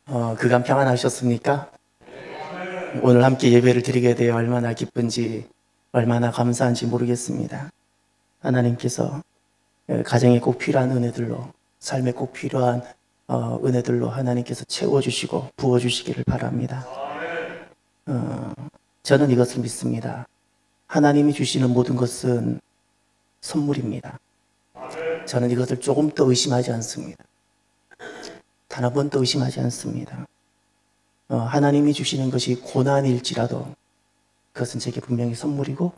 그간 평안하셨습니까? 오늘 함께 예배를 드리게 되어 얼마나 기쁜지, 얼마나 감사한지 모르겠습니다. 하나님께서 가정에 꼭 필요한 은혜들로, 삶에 꼭 필요한 은혜들로 하나님께서 채워주시고 부어주시기를 바랍니다. 저는 이것을 믿습니다. 하나님이 주시는 모든 것은 선물입니다. 저는 이것을 조금 더 의심하지 않습니다. 단 한 번도 의심하지 않습니다. 하나님이 주시는 것이 고난일지라도 그것은 제게 분명히 선물이고,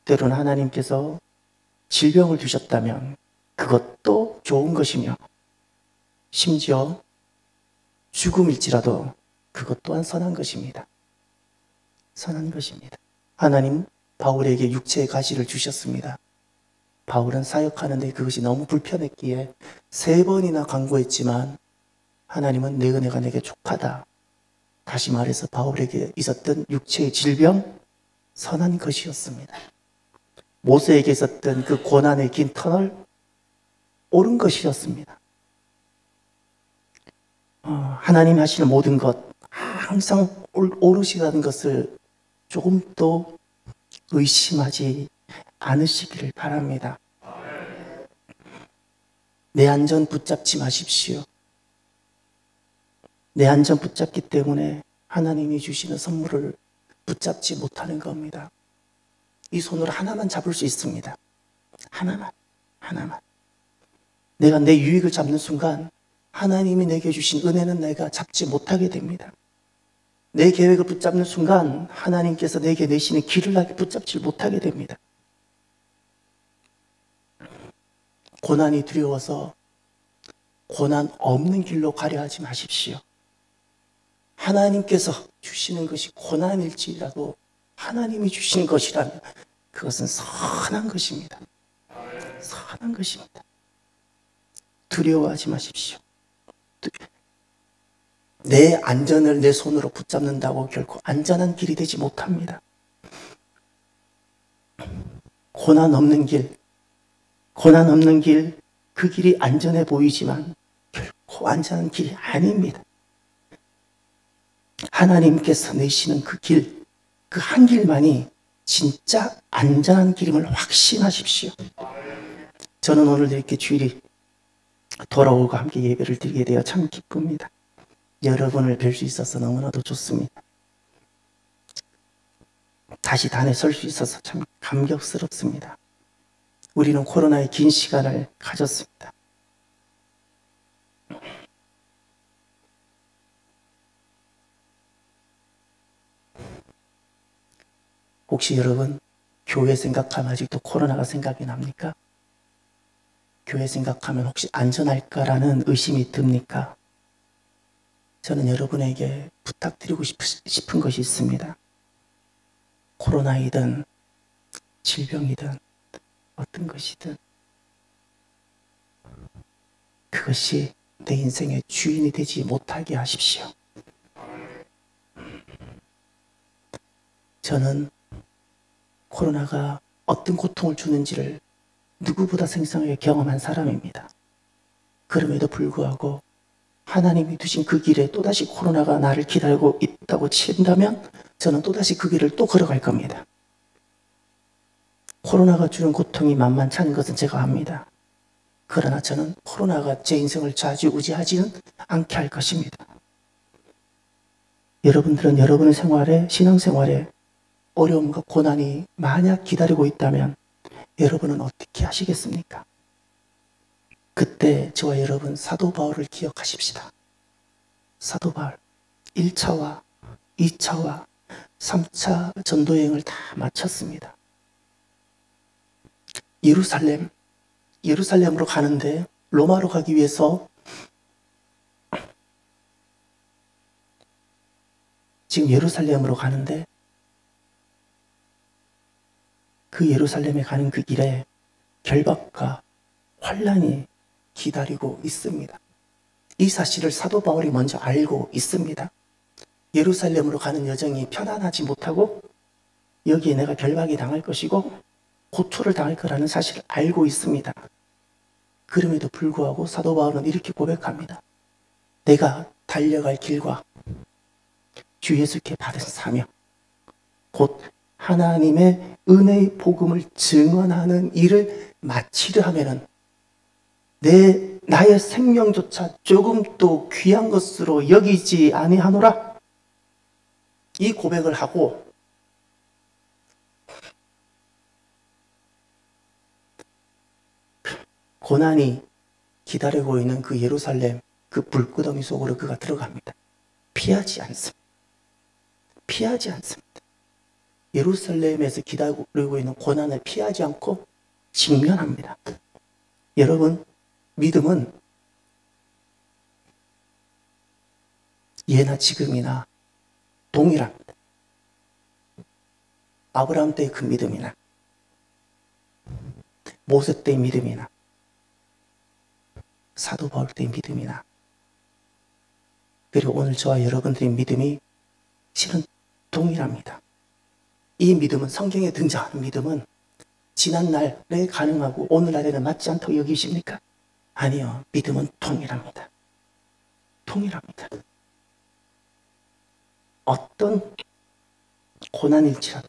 때로는 하나님께서 질병을 주셨다면 그것도 좋은 것이며, 심지어 죽음일지라도 그것 또한 선한 것입니다. 선한 것입니다. 하나님 바울에게 육체의 가시를 주셨습니다. 바울은 사역하는데 그것이 너무 불편했기에 3번이나 간구했지만 하나님은 내 은혜가 내게 족하다. 다시 말해서 바울에게 있었던 육체의 질병, 선한 것이었습니다. 모세에게 있었던 그 고난의 긴 터널, 옳은 것이었습니다. 하나님이 하시는 모든 것, 항상 옳으시다는 것을 조금도 의심하지 않으시기를 바랍니다. 내 안전 붙잡지 마십시오. 내 안전 붙잡기 때문에 하나님이 주시는 선물을 붙잡지 못하는 겁니다. 이 손으로 하나만 잡을 수 있습니다. 하나만. 내가 내 유익을 잡는 순간 하나님이 내게 주신 은혜는 내가 잡지 못하게 됩니다. 내 계획을 붙잡는 순간 하나님께서 내게 내시는 길을 나게 붙잡지 못하게 됩니다. 고난이 두려워서 고난 없는 길로 가려 하지 마십시오. 하나님께서 주시는 것이 고난일지라도 하나님이 주신 것이라면 그것은 선한 것입니다. 선한 것입니다. 두려워하지 마십시오. 내 안전을 내 손으로 붙잡는다고 결코 안전한 길이 되지 못합니다. 고난 없는 길, 그 길이 안전해 보이지만 결코 안전한 길이 아닙니다. 하나님께서 내시는 그 길, 그 한 길만이 진짜 안전한 길임을 확신하십시오. 저는 오늘 이렇게 주일이 돌아오고 함께 예배를 드리게 되어 참 기쁩니다. 여러분을 뵐 수 있어서 너무나도 좋습니다. 다시 단에 설 수 있어서 참 감격스럽습니다. 우리는 코로나의 긴 시간을 가졌습니다. 혹시 여러분 교회 생각하면 아직도 코로나가 생각이 납니까? 교회 생각하면 혹시 안전할까라는 의심이 듭니까? 저는 여러분에게 부탁드리고 싶은 것이 있습니다. 코로나이든 질병이든 어떤 것이든 그것이 내 인생의 주인이 되지 못하게 하십시오. 저는 코로나가 어떤 고통을 주는지를 누구보다 생생하게 경험한 사람입니다. 그럼에도 불구하고 하나님이 두신 그 길에 또다시 코로나가 나를 기다리고 있다고 친다면 저는 또다시 그 길을 또 걸어갈 겁니다. 코로나가 주는 고통이 만만치 않은 것은 제가 압니다. 그러나 저는 코로나가 제 인생을 좌지우지하지는 않게 할 것입니다. 여러분들은 여러분의 생활에, 신앙생활에 어려움과 고난이 만약 기다리고 있다면 여러분은 어떻게 하시겠습니까? 그때 저와 여러분 사도 바울을 기억하십시다. 사도 바울 1차와 2차와 3차 전도여행을 다 마쳤습니다. 예루살렘으로 가는데 로마로 가기 위해서 지금 예루살렘으로 가는데 그 예루살렘에 가는 그 길에 결박과 환란이 기다리고 있습니다. 이 사실을 사도 바울이 먼저 알고 있습니다. 예루살렘으로 가는 여정이 편안하지 못하고 여기에 내가 결박이 당할 것이고 고초를 당할 거라는 사실을 알고 있습니다. 그럼에도 불구하고 사도 바울은 이렇게 고백합니다. 내가 달려갈 길과 주 예수께 받은 사명, 곧 하나님의 은혜의 복음을 증언하는 일을 마치려 하면은 나의 생명조차 조금도 귀한 것으로 여기지 아니하노라. 이 고백을 하고 고난이 기다리고 있는 그 예루살렘 그 불구덩이 속으로 그가 들어갑니다. 피하지 않습니다. 피하지 않습니다. 예루살렘에서 기다리고 있는 고난을 피하지 않고 직면합니다. 여러분, 믿음은 예나 지금이나 동일합니다. 아브라함 때의 그 믿음이나 모세 때의 믿음이나 사도 바울 때의 믿음이나 그리고 오늘 저와 여러분들의 믿음이 실은 동일합니다. 이 믿음은, 성경에 등장하는 믿음은 지난날에 가능하고 오늘날에는 맞지 않다고 여기십니까? 아니요. 믿음은 동일합니다. 동일합니다. 어떤 고난일지라도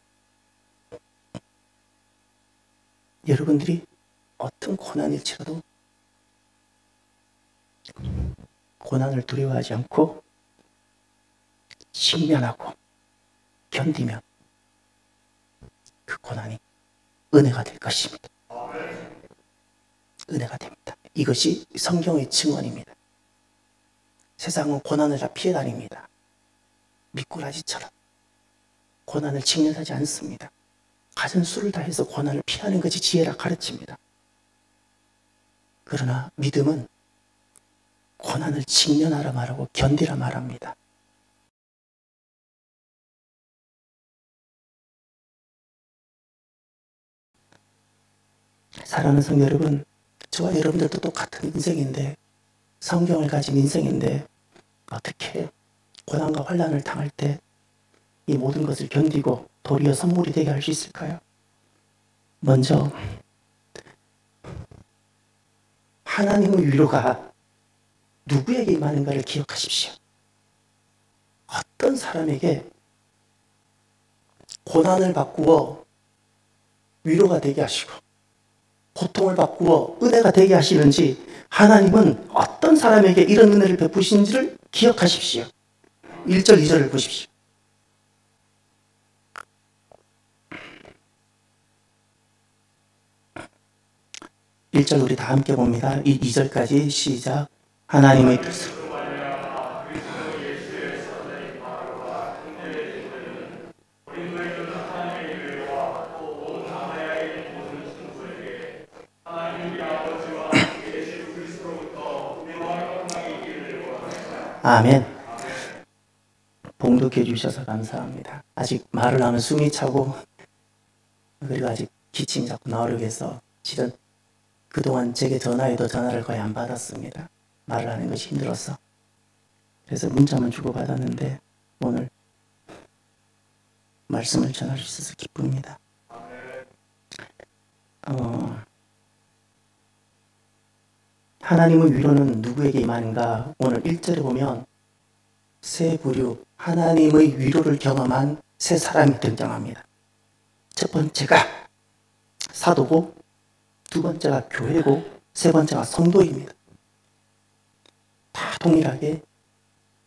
여러분들이 어떤 고난일지라도 고난을 두려워하지 않고 직면하고 견디면 그 고난이 은혜가 될 것입니다. 은혜가 됩니다. 이것이 성경의 증언입니다. 세상은 고난을 다 피해 다닙니다. 미꾸라지처럼 고난을 직면하지 않습니다. 가진 수를 다해서 고난을 피하는 것이 지혜라 가르칩니다. 그러나 믿음은 고난을 직면하라 말하고 견디라 말합니다. 사랑하는 성도 여러분, 저와 여러분들도 똑같은 인생인데, 성경을 가진 인생인데 어떻게 고난과 환난을 당할 때 이 모든 것을 견디고 도리어 선물이 되게 할 수 있을까요? 먼저 하나님의 위로가 누구에게 임하는가를 기억하십시오. 어떤 사람에게 고난을 바꾸어 위로가 되게 하시고 고통을 바꾸어 은혜가 되게 하시는지, 하나님은 어떤 사람에게 이런 은혜를 베푸신지를 기억하십시오. 1절, 2절을 보십시오. 1절 우리 다 함께 봅니다. 2절까지 시작. 하나님의 뜻을 아멘. 봉독해 주셔서 감사합니다. 아직 말을 하면 숨이 차고 그리고 아직 기침이 자꾸 나오려고 해서 실은 그동안 제게 전화해도 전화를 거의 안 받았습니다. 말을 하는 것이 힘들어서. 그래서 문자만 주고받았는데 오늘 말씀을 전할 수 있어서 기쁩니다. 하나님의 위로는 누구에게 임하는가? 오늘 1절에 보면 세 부류, 하나님의 위로를 경험한 세 사람이 등장합니다. 첫 번째가 사도고, 두 번째가 교회고, 세 번째가 성도입니다. 다 동일하게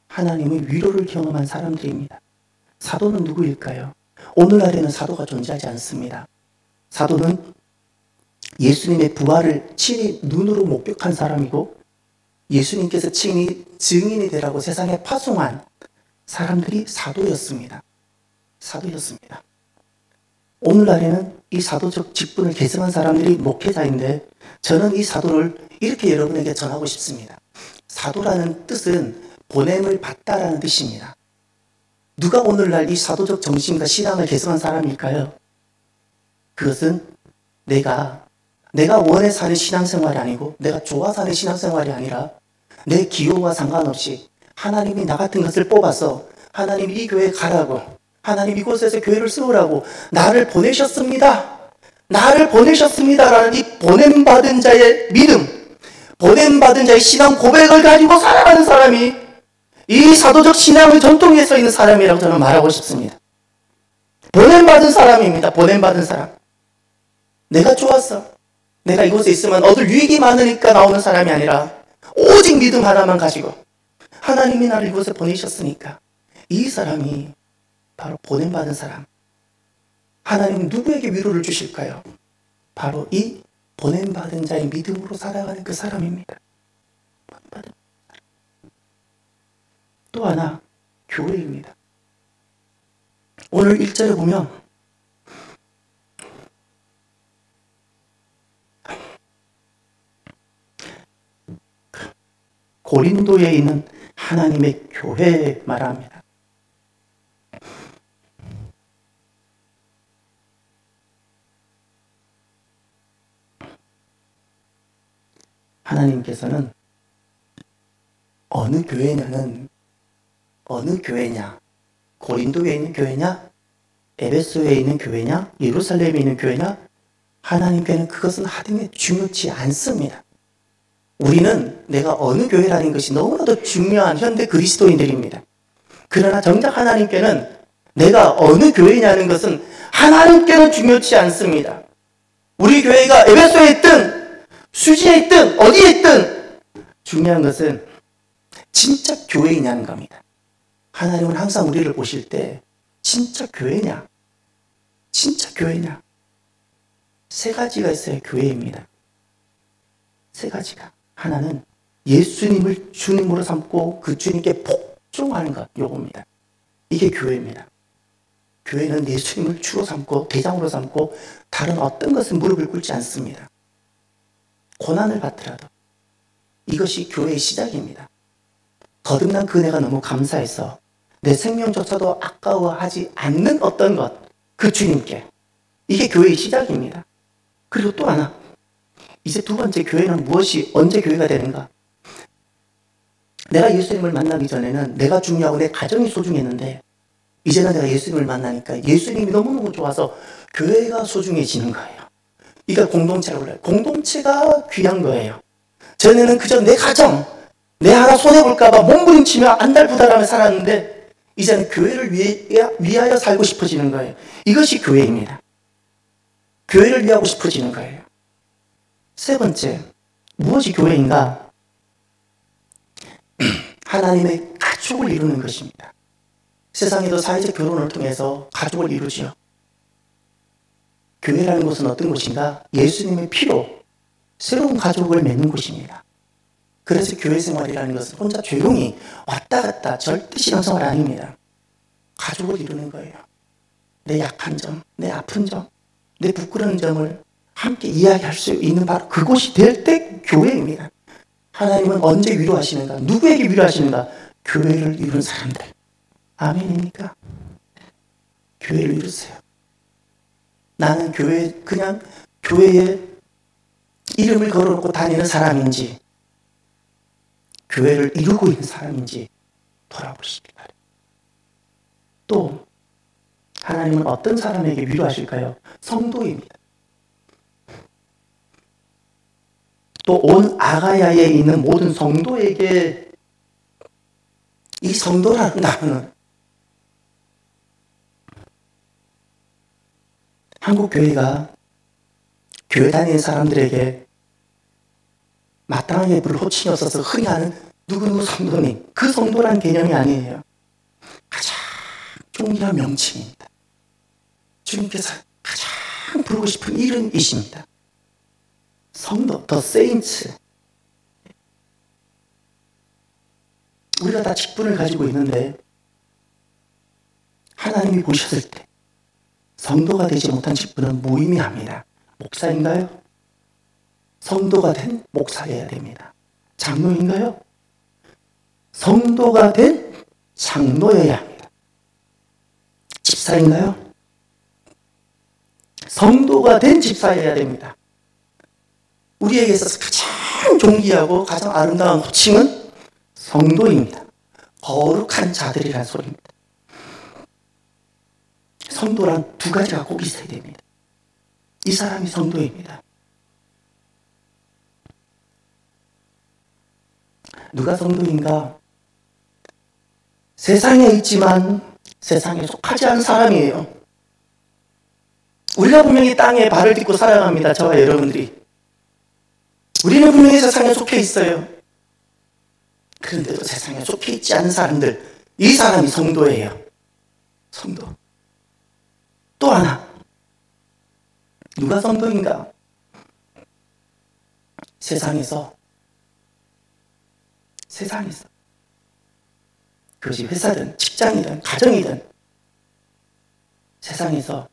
하나님의 위로를 경험한 사람들입니다. 사도는 누구일까요? 오늘날에는 사도가 존재하지 않습니다. 사도는 예수님의 부활을 친히 눈으로 목격한 사람이고 예수님께서 친히 증인이 되라고 세상에 파송한 사람들이 사도였습니다. 사도였습니다. 오늘날에는 이 사도적 직분을 계승한 사람들이 목회자인데 저는 이 사도를 이렇게 여러분에게 전하고 싶습니다. 사도라는 뜻은 보냄을 받다라는 뜻입니다. 누가 오늘날 이 사도적 정신과 신앙을 계승한 사람일까요? 그것은 내가 원해 사는 신앙생활이 아니고 내가 좋아 사는 신앙생활이 아니라 내 기호와 상관없이 하나님이 나 같은 것을 뽑아서 하나님이 이 교회에 가라고, 하나님 이곳에서 교회를 세우라고 나를 보내셨습니다. 나를 보내셨습니다라는 이 보냄받은 자의 믿음, 보냄받은 자의 신앙 고백을 가지고 살아가는 사람이 이 사도적 신앙의 전통 위에 서 있는 사람이라고 저는 말하고 싶습니다. 보냄받은 사람입니다. 보냄받은 사람. 내가 좋았어. 내가 이곳에 있으면 얻을 유익이 많으니까 나오는 사람이 아니라 오직 믿음 하나만 가지고 하나님이 나를 이곳에 보내셨으니까 이 사람이 바로 보냄받은 사람. 하나님은 누구에게 위로를 주실까요? 바로 이 보냄받은 자의 믿음으로 살아가는 그 사람입니다. 또 하나, 교회입니다. 오늘 1절에 보면 고린도에 있는 하나님의 교회 말합니다. 하나님께서는 어느 교회냐? 고린도에 있는 교회냐? 에베소에 있는 교회냐? 예루살렘에 있는 교회냐? 하나님께는 그것은 하등에 중요치 않습니다. 우리는 내가 어느 교회라는 것이 너무나도 중요한 현대 그리스도인들입니다. 그러나 정작 하나님께는 내가 어느 교회냐는 것은 하나님께는 중요치 않습니다. 우리 교회가 에베소에 있든 수지에 있든 어디에 있든 중요한 것은 진짜 교회이냐는 겁니다. 하나님은 항상 우리를 보실 때 진짜 교회냐? 진짜 교회냐? 세 가지가 있어요. 교회입니다. 세 가지가. 하나는 예수님을 주님으로 삼고 그 주님께 복종하는 것, 요겁니다. 이게 교회입니다. 교회는 예수님을 주로 삼고 대장으로 삼고 다른 어떤 것은 무릎을 꿇지 않습니다. 고난을 받더라도 이것이 교회의 시작입니다. 거듭난 그 은혜가 너무 감사해서 내 생명조차도 아까워하지 않는 어떤 것, 그 주님께. 이게 교회의 시작입니다. 그리고 또 하나, 이제 두 번째, 교회는 무엇이, 언제 교회가 되는가? 내가 예수님을 만나기 전에는 내가 중요하고 내 가정이 소중했는데 이제는 내가 예수님을 만나니까 예수님이 너무너무 좋아서 교회가 소중해지는 거예요. 이걸 공동체라고 불러요. 공동체가 귀한 거예요. 전에는 그저 내 가정, 내 하나 손해볼까봐 몸부림치며 안달부달하며 살았는데 이제는 교회를 위하여 살고 싶어지는 거예요. 이것이 교회입니다. 교회를 위하고 싶어지는 거예요. 세 번째, 무엇이 교회인가? 하나님의 가족을 이루는 것입니다. 세상에도 사회적 결혼을 통해서 가족을 이루지요. 교회라는 곳은 어떤 곳인가? 예수님의 피로 새로운 가족을 맺는 곳입니다. 그래서 교회 생활이라는 것은 혼자 조용히 왔다 갔다 절대 신앙생활 아닙니다. 가족을 이루는 거예요. 내 약한 점, 내 아픈 점, 내 부끄러운 점을 함께 이야기할 수 있는 바로 그곳이 될 때 교회입니다. 하나님은 언제 위로하시는가? 누구에게 위로하시는가? 교회를 이룬 사람들. 아멘입니까? 교회를 이루세요. 나는 그냥 교회에 이름을 걸어놓고 다니는 사람인지 교회를 이루고 있는 사람인지 돌아보시기 바랍니다. 또 하나님은 어떤 사람에게 위로하실까요? 성도입니다. 또 온 아가야에 있는 모든 성도에게 이 성도라는 단어는 한국 교회가 교회 다니는 사람들에게 마땅하게 부를 호칭이 없어서 흔히 하는 누구누구 성도님, 그 성도라는 개념이 아니에요. 가장 존귀한 명칭입니다. 주님께서 가장 부르고 싶은 이름이십니다. 성도, the saints. 우리가 다 직분을 가지고 있는데 하나님이 보셨을 때 성도가 되지 못한 직분은 무의미합니다. 목사인가요? 성도가 된 목사여야 됩니다. 장로인가요? 성도가 된 장로여야 합니다. 집사인가요? 성도가 된 집사여야 됩니다. 우리에게 있어서 가장 존귀하고 가장 아름다운 호칭은 성도입니다. 거룩한 자들이라는 소리입니다. 성도란 두 가지가 꼭 있어야 됩니다. 이 사람이 성도입니다. 누가 성도인가? 세상에 있지만 세상에 속하지 않은 사람이에요. 우리가 분명히 땅에 발을 딛고 살아갑니다. 저와 여러분들이. 우리는 분명히 세상에 속해 있어요. 그런데도 세상에 속해 있지 않은 사람들, 이 사람이 성도예요. 성도. 또 하나, 누가 성도인가? 세상에서 그것이 회사든 직장이든 가정이든 세상에서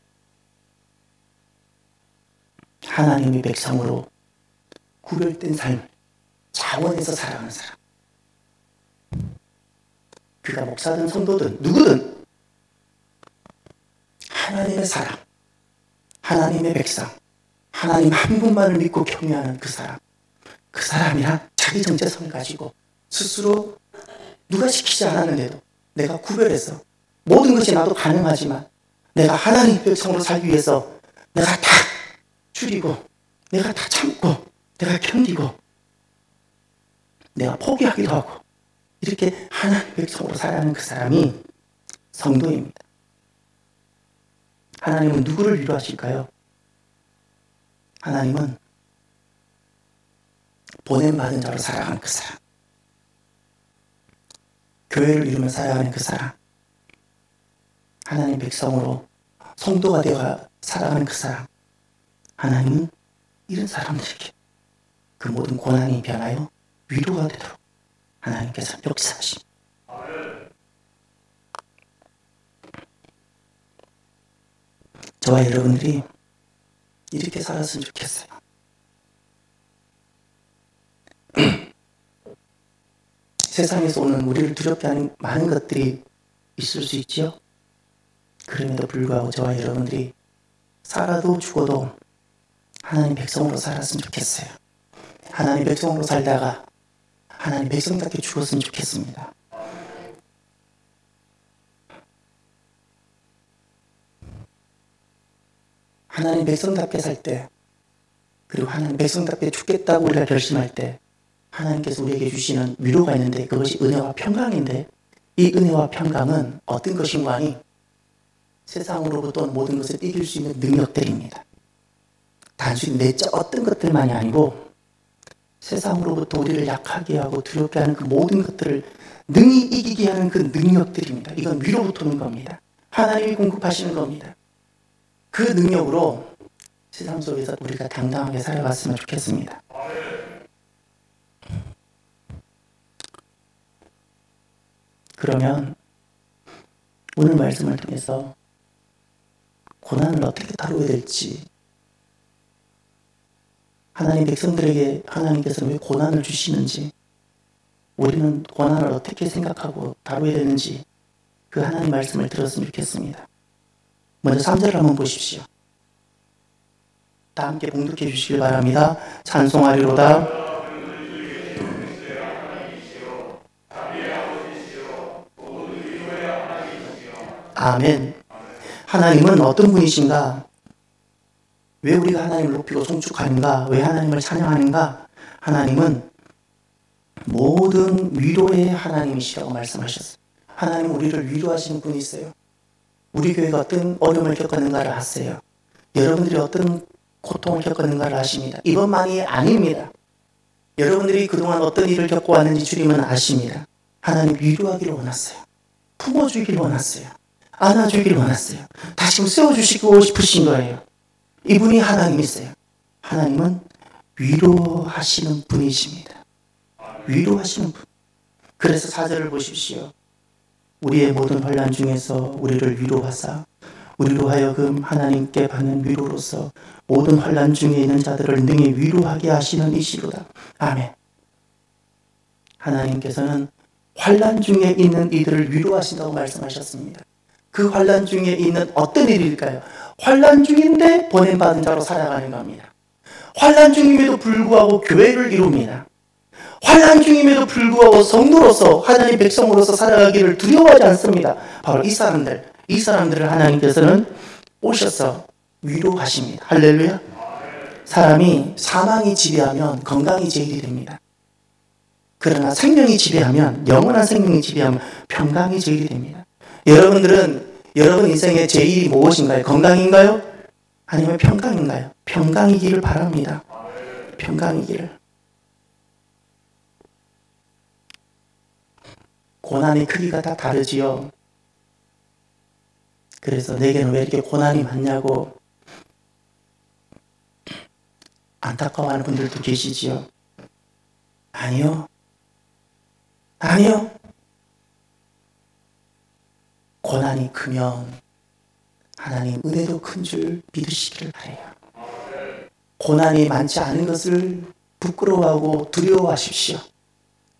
하나님의 백성으로 구별된 삶을 자원해서 살아가는 사람, 그가 목사든 성도든 누구든 하나님의 사람, 하나님의 백성, 하나님 한 분만을 믿고 경외하는 그 사람이란 자기 정체성을 가지고 스스로 누가 시키지 않았는데도 내가 구별해서 모든 것이 나도 가능하지만 내가 하나님의 백성으로 살기 위해서 내가 다 줄이고 내가 다 참고 내가 견디고 내가 포기하기도 하고 이렇게 하나님의 백성으로 살아가는 그 사람이 성도입니다. 하나님은 누구를 위로하실까요? 하나님은 보냄받은 자로 살아가는 그 사람, 교회를 이루며 살아가는 그 사람, 하나님의 백성으로 성도가 되어 살아가는 그 사람, 하나님은 이런 사람들에게 그 모든 고난이 변하여 위로가 되도록 하나님께서 역사하십니다. 저와 여러분들이 이렇게 살았으면 좋겠어요. 세상에서 오는 우리를 두렵게 하는 많은 것들이 있을 수 있죠. 그럼에도 불구하고 저와 여러분들이 살아도 죽어도 하나님 백성으로 살았으면 좋겠어요. 하나님 백성으로 살다가 하나님 백성답게 죽었으면 좋겠습니다. 하나님 백성답게 살 때, 그리고 하나님 백성답게 죽겠다고 우리가 결심할 때 하나님께서 우리에게 주시는 위로가 있는데 그것이 은혜와 평강인데, 이 은혜와 평강은 어떤 것인가 하니 세상으로부터 모든 것을 이길 수 있는 능력들입니다. 단순히 내적 어떤 것들만이 아니고 세상으로부터 우리를 약하게 하고 두렵게 하는 그 모든 것들을 능히 이기게 하는 그 능력들입니다. 이건 위로부터 오는 겁니다. 하나님이 공급하시는 겁니다. 그 능력으로 세상 속에서 우리가 당당하게 살아갔으면 좋겠습니다. 그러면 오늘 말씀을 통해서 고난을 어떻게 다루어야 될지, 하나님 백성들에게 하나님께서는 왜 고난을 주시는지, 우리는 고난을 어떻게 생각하고 다루어야 되는지 그 하나님 말씀을 들었으면 좋겠습니다. 먼저 3절을 한번 보십시오. 다 함께 봉독해 주시길 바랍니다. 찬송하리로다. 아멘. 하나님은 어떤 분이신가? 왜 우리가 하나님을 높이고 송축하는가? 왜 하나님을 찬양하는가? 하나님은 모든 위로의 하나님이시라고 말씀하셨어요. 하나님은 우리를 위로하시는 분이세요. 우리 교회가 어떤 어려움을 겪었는가를 아세요. 여러분들이 어떤 고통을 겪었는가를 아십니다. 이것만이 아닙니다. 여러분들이 그동안 어떤 일을 겪고 왔는지 주님은 아십니다. 하나님 위로하기를 원하세요. 품어주기를 원하세요. 안아주기를 원하세요. 다시금 세워주시고 싶으신 거예요. 이분이 하나님이세요. 하나님은 위로하시는 분이십니다. 위로하시는 분. 그래서 4절을 보십시오. 우리의 모든 환난 중에서 우리를 위로하사 우리로 하여금 하나님께 받는 위로로서 모든 환난 중에 있는 자들을 능히 위로하게 하시는 이시로다. 아멘. 하나님께서는 환난 중에 있는 이들을 위로하신다고 말씀하셨습니다. 그 환난 중에 있는 어떤 일일까요? 환난 중인데 보냄받은 자로 살아가는 겁니다. 환난 중임에도 불구하고 교회를 이룹니다. 환난 중임에도 불구하고 성도로서 하나님 백성으로서 살아가기를 두려워하지 않습니다. 바로 이 사람들을 하나님께서는 오셔서 위로하십니다. 할렐루야. 사람이 사망이 지배하면 건강이 제일이 됩니다. 그러나 생명이 지배하면, 영원한 생명이 지배하면 평강이 제일이 됩니다. 여러분들은 여러분 인생의 제일이 무엇인가요? 건강인가요? 아니면 평강인가요? 평강이기를 바랍니다. 평강이기를. 고난의 크기가 다 다르지요. 그래서 내게는 왜 이렇게 고난이 많냐고 안타까워하는 분들도 계시지요. 아니요. 아니요. 고난이 크면 하나님 은혜도 큰 줄 믿으시기를 바라요. 고난이 많지 않은 것을 부끄러워하고 두려워하십시오.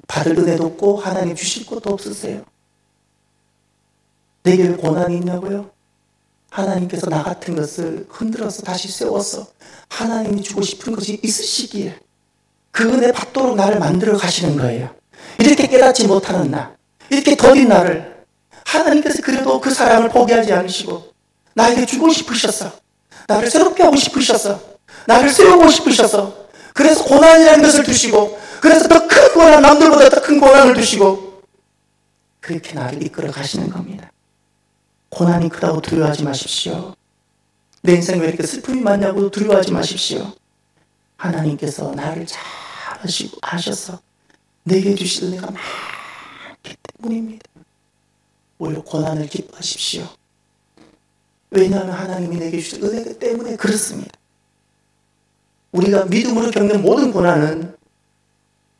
받을 은혜도 없고 하나님 주실 것도 없으세요. 내게 왜 고난이 있냐고요? 하나님께서 나 같은 것을 흔들어서 다시 세워서 하나님이 주고 싶은 것이 있으시기에 그 은혜 받도록 나를 만들어 가시는 거예요. 이렇게 깨닫지 못하는 나, 이렇게 더딘 나를 하나님께서 그래도 그 사랑을 포기하지 않으시고 나에게 주고 싶으셨어. 나를 새롭게 하고 싶으셨어. 나를 세우고 싶으셨어. 그래서 고난이라는 것을 주시고, 그래서 더 큰 고난, 남들보다 더 큰 고난을 주시고, 그렇게 나를 이끌어 가시는 겁니다. 고난이 크다고 두려워하지 마십시오. 내 인생에 왜 이렇게 슬픔이 많냐고 두려워하지 마십시오. 하나님께서 나를 잘 아셔서 내게 주실 은혜가 많기 때문입니다. 오히려 고난을 기뻐하십시오. 왜냐하면 하나님이 내게 주실 은혜가 때문에 그렇습니다. 우리가 믿음으로 겪는 모든 고난은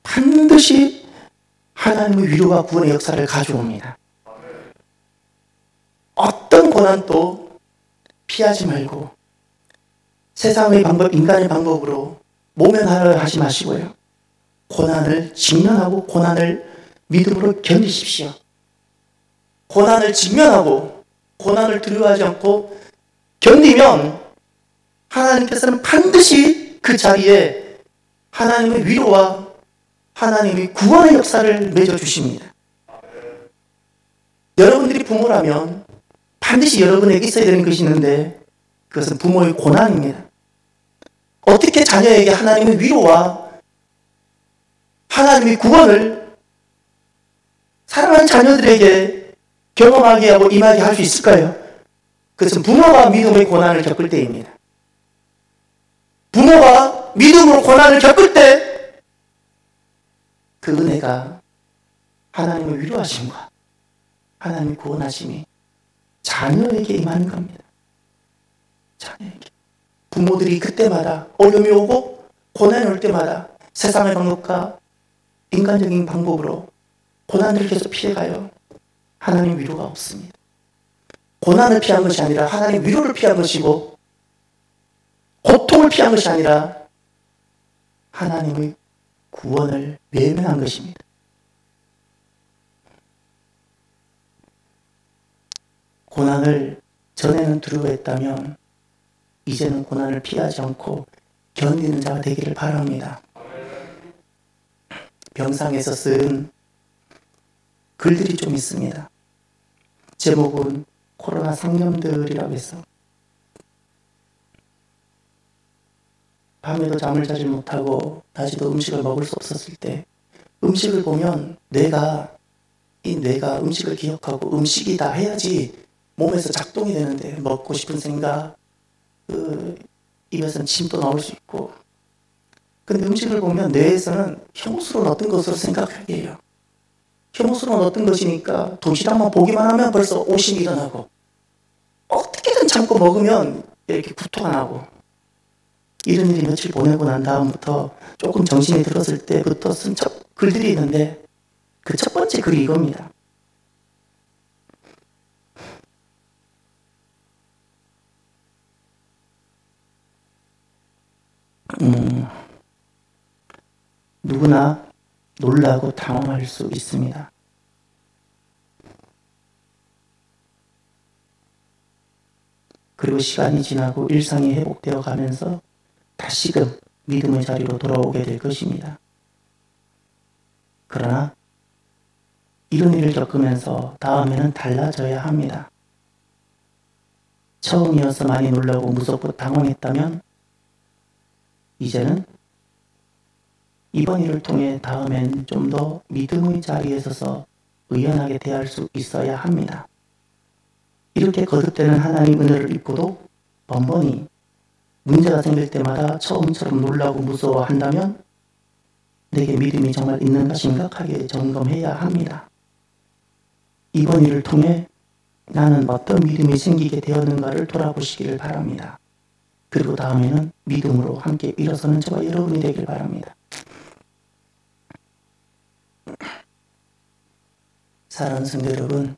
반드시 하나님의 위로와 구원의 역사를 가져옵니다. 어떤 고난도 피하지 말고 세상의 방법, 인간의 방법으로 모면하려 하지 마시고요. 고난을 직면하고 고난을 믿음으로 견디십시오. 고난을 직면하고 고난을 두려워하지 않고 견디면 하나님께서는 반드시 그 자리에 하나님의 위로와 하나님의 구원의 역사를 맺어주십니다. 여러분들이 부모라면 반드시 여러분에게 있어야 되는 것이 있는데 그것은 부모의 고난입니다. 어떻게 자녀에게 하나님의 위로와 하나님의 구원을 사랑하는 자녀들에게 경험하게 하고 임하게 할 수 있을까요? 그것은 부모가 믿음의 고난을 겪을 때입니다. 부모가 믿음으로 고난을 겪을 때 그 은혜가 하나님의 위로하심과 하나님의 구원하심이 자녀에게 임하는 겁니다. 자녀에게. 부모들이 그때마다 어려움이 오고 고난이 올 때마다 세상의 방법과 인간적인 방법으로 고난을 계속 피해가요. 하나님 위로가 없습니다. 고난을 피한 것이 아니라 하나님 위로를 피한 것이고 고통을 피한 것이 아니라 하나님의 구원을 외면한 것입니다. 고난을 전에는 두려워했다면 이제는 고난을 피하지 않고 견디는 자가 되기를 바랍니다. 병상에서 쓴 글들이 좀 있습니다. 제목은 코로나 상념들이라고 해서 밤에도 잠을 자지 못하고 낮에도 음식을 먹을 수 없었을 때 음식을 보면 뇌가 음식을 기억하고 음식이다 해야지 몸에서 작동이 되는데 먹고 싶은 생각, 입에서는 침도 나올 수 있고 근데 음식을 보면 뇌에서는 혐오스러운 어떤 것으로 생각하게 해요. 혐오스러운 어떤 것이니까 도시락만 보기만 하면 벌써 오심이 일어나고 어떻게든 참고 먹으면 이렇게 구토가 나고 이런 일이 며칠 보내고 난 다음부터 조금 정신이 들었을 때부터 쓴 글들이 있는데 그 첫 번째 글이 이겁니다. 누구나 놀라고 당황할 수 있습니다. 그리고 시간이 지나고 일상이 회복되어 가면서 다시금 믿음의 자리로 돌아오게 될 것입니다. 그러나 이런 일을 겪으면서 다음에는 달라져야 합니다. 처음이어서 많이 놀라고 무섭고 당황했다면 이제는 이번 일을 통해 다음엔 좀 더 믿음의 자리에 서서 의연하게 대할 수 있어야 합니다. 이렇게 거듭되는 하나님 은혜를 입고도 번번이 문제가 생길 때마다 처음처럼 놀라고 무서워한다면 내게 믿음이 정말 있는가 심각하게 점검해야 합니다. 이번 일을 통해 나는 어떤 믿음이 생기게 되었는가를 돌아보시기를 바랍니다. 그리고 다음에는 믿음으로 함께 일어서는 저와 여러분이 되길 바랍니다. 사랑하는 성도 여러분,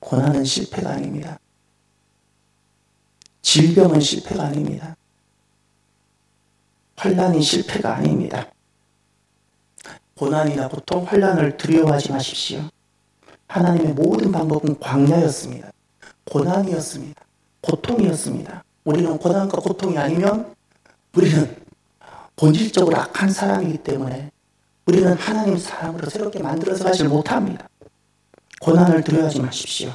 고난은 실패가 아닙니다. 질병은 실패가 아닙니다. 환난이 실패가 아닙니다. 고난이나 고통, 환난을 두려워하지 마십시오. 하나님의 모든 방법은 광야였습니다. 고난이었습니다. 고통이었습니다. 우리는 고난과 고통이 아니면 우리는 본질적으로 악한 사람이기 때문에 우리는 하나님 사람으로 새롭게 만들어서 가지 못합니다. 고난을 두려워하지 마십시오.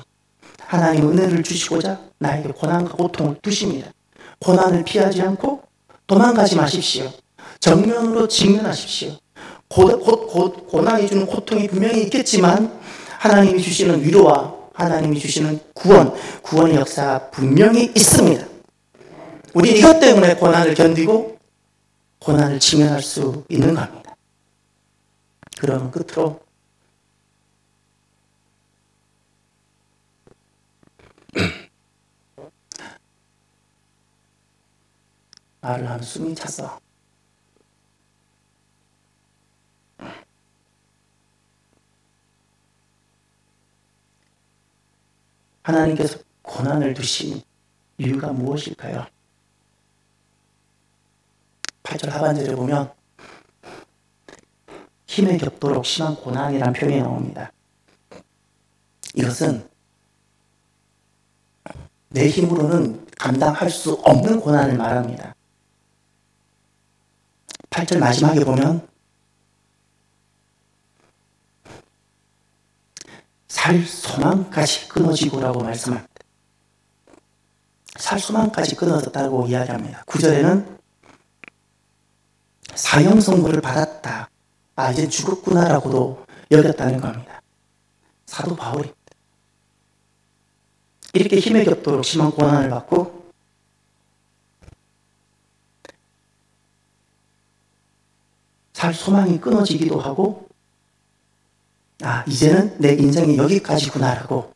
하나님 은혜를 주시고자 나에게 고난과 고통을 두십니다. 고난을 피하지 않고 도망가지 마십시오. 정면으로 직면하십시오. 고난이 주는 고통이 분명히 있겠지만 하나님이 주시는 위로와 하나님이 주시는 구원의 역사가 분명히 있습니다. 우리 이것 때문에 고난을 견디고 고난을 직면할 수 있는 겁니다. 그러면 끝으로 말을 하면 숨이 차서 하나님께서 고난을 두신 이유가 무엇일까요? 8절 하반절에 보면 힘에 겹도록 심한 고난이라는 표현이 나옵니다. 이것은 내 힘으로는 감당할 수 없는 고난을 말합니다. 8절 마지막에 보면 살 소망까지 끊어지고라고 말씀합니다. 살 소망까지 끊어졌다고 이야기합니다. 9절에는 사형 선고를 받았다. 이제 죽었구나라고도 여겼다는 겁니다. 사도 바울입니다. 이렇게 힘에 겹도록 심한 고난을 받고 살 소망이 끊어지기도 하고 이제는 내 인생이 여기까지구나라고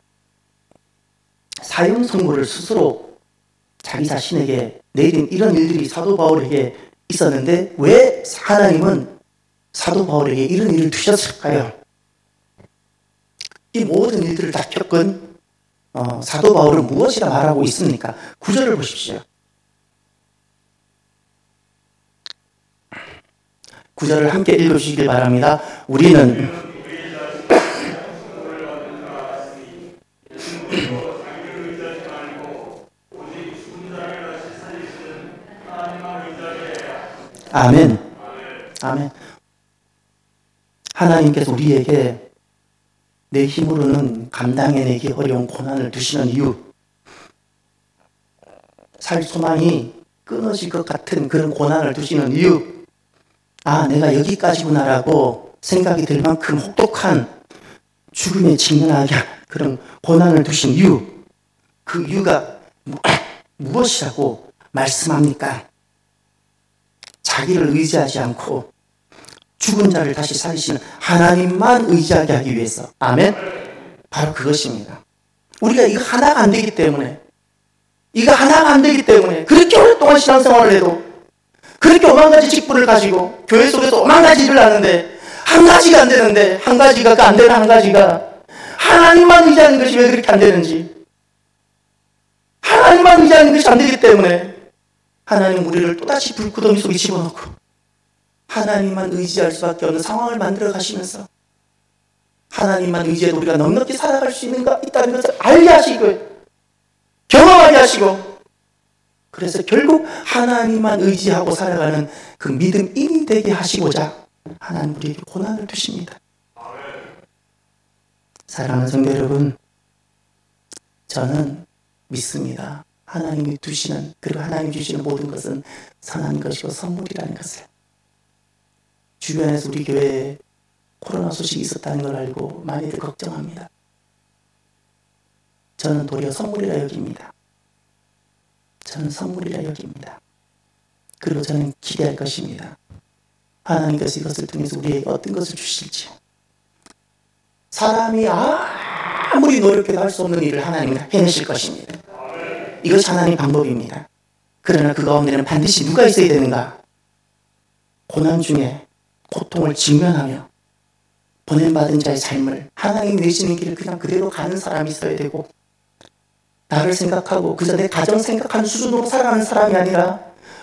사형 선고를 스스로 자기 자신에게 내린 이런 일들이 사도 바울에게 있었는데 왜 하나님은 사도 바울에게 이런 일을 두셨을까요? 이 모든 일들을 다 겪은 사도 바울은 무엇이라 말하고 있습니까? 9절을 보십시오. 9절을 함께 읽어주시길 바랍니다. 우리는 아멘. 아멘. 하나님께서 우리에게 내 힘으로는 감당해내기 어려운 고난을 두시는 이유, 살 소망이 끊어질 것 같은 그런 고난을 두시는 이유, 내가 여기까지구나라고 생각이 들 만큼 혹독한 죽음에 직면하게 그런 고난을 두신 이유, 그 이유가 무엇이라고 말씀합니까? 자기를 의지하지 않고 죽은 자를 다시 살리시는 하나님만 의지하게 하기 위해서. 아멘? 바로 그것입니다. 우리가 이거 하나가 안 되기 때문에 그렇게 오랫동안 신앙생활을 해도 그렇게 5만 가지 직분을 가지고 교회 속에서 5만 가지 일을 하는데 한 가지가 안 되는데 한 가지가 그 안 되는 한 가지가 하나님만 의지하는 것이 왜 그렇게 안 되는지, 하나님만 의지하는 것이 안 되기 때문에 하나님 우리를 또다시 불구덩이 속에 집어넣고 하나님만 의지할 수밖에 없는 상황을 만들어 가시면서 하나님만 의지해도 우리가 넉넉히 살아갈 수 있다는 것을 알게 하시고 경험하게 하시고, 그래서 결국 하나님만 의지하고 살아가는 그 믿음인이 되게 하시고자 하나님 우리에게 고난을 두십니다. 사랑하는 성도 여러분, 저는 믿습니다. 하나님이 두시는, 그리고 하나님이 주시는 모든 것은 선한 것이고 선물이라는 것을, 주변에서 우리 교회에 코로나 소식이 있었다는 걸 알고 많이들 걱정합니다. 저는 도리어 선물이라 여깁니다. 저는 선물이라 여깁니다. 그리고 저는 기대할 것입니다. 하나님께서 이것을 통해서 우리에게 어떤 것을 주실지. 사람이 아무리 노력해도 할 수 없는 일을 하나님은 해내실 것입니다. 이것이 하나님의 방법입니다. 그러나 그 가운데는 반드시 누가 있어야 되는가? 고난 중에 고통을 직면하며 보냄받은 자의 삶을 하나님이 내시는 길을 그냥 그대로 가는 사람이 있어야 되고, 나를 생각하고 그저 내 가정 생각하는 수준으로 살아가는 사람이 아니라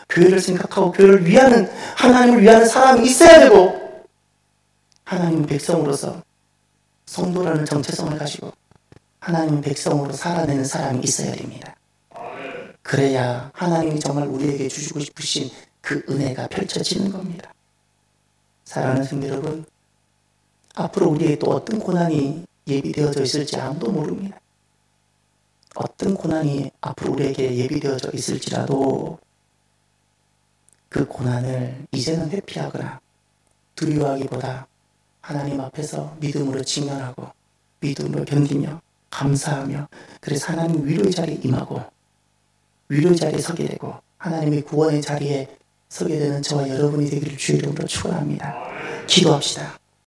교회를 생각하고 교회를 위하는, 하나님을 위하는 사람이 있어야 되고, 하나님 백성으로서 성도라는 정체성을 가지고 하나님 백성으로 살아내는 사람이 있어야 됩니다. 그래야 하나님이 정말 우리에게 주시고 싶으신 그 은혜가 펼쳐지는 겁니다. 사랑하는 성도 여러분, 앞으로 우리에게 또 어떤 고난이 예비되어져 있을지 아무도 모릅니다. 어떤 고난이 앞으로 우리에게 예비되어져 있을지라도 그 고난을 이제는 회피하거나 두려워하기보다 하나님 앞에서 믿음으로 직면하고 믿음으로 견디며 감사하며, 그래서 하나님 위로의 자리에 임하고 위로의 자리에 서게 되고 하나님의 구원의 자리에 서게 되는 저와 여러분이 되기를 주의 이름으로 축원합니다. 기도합시다.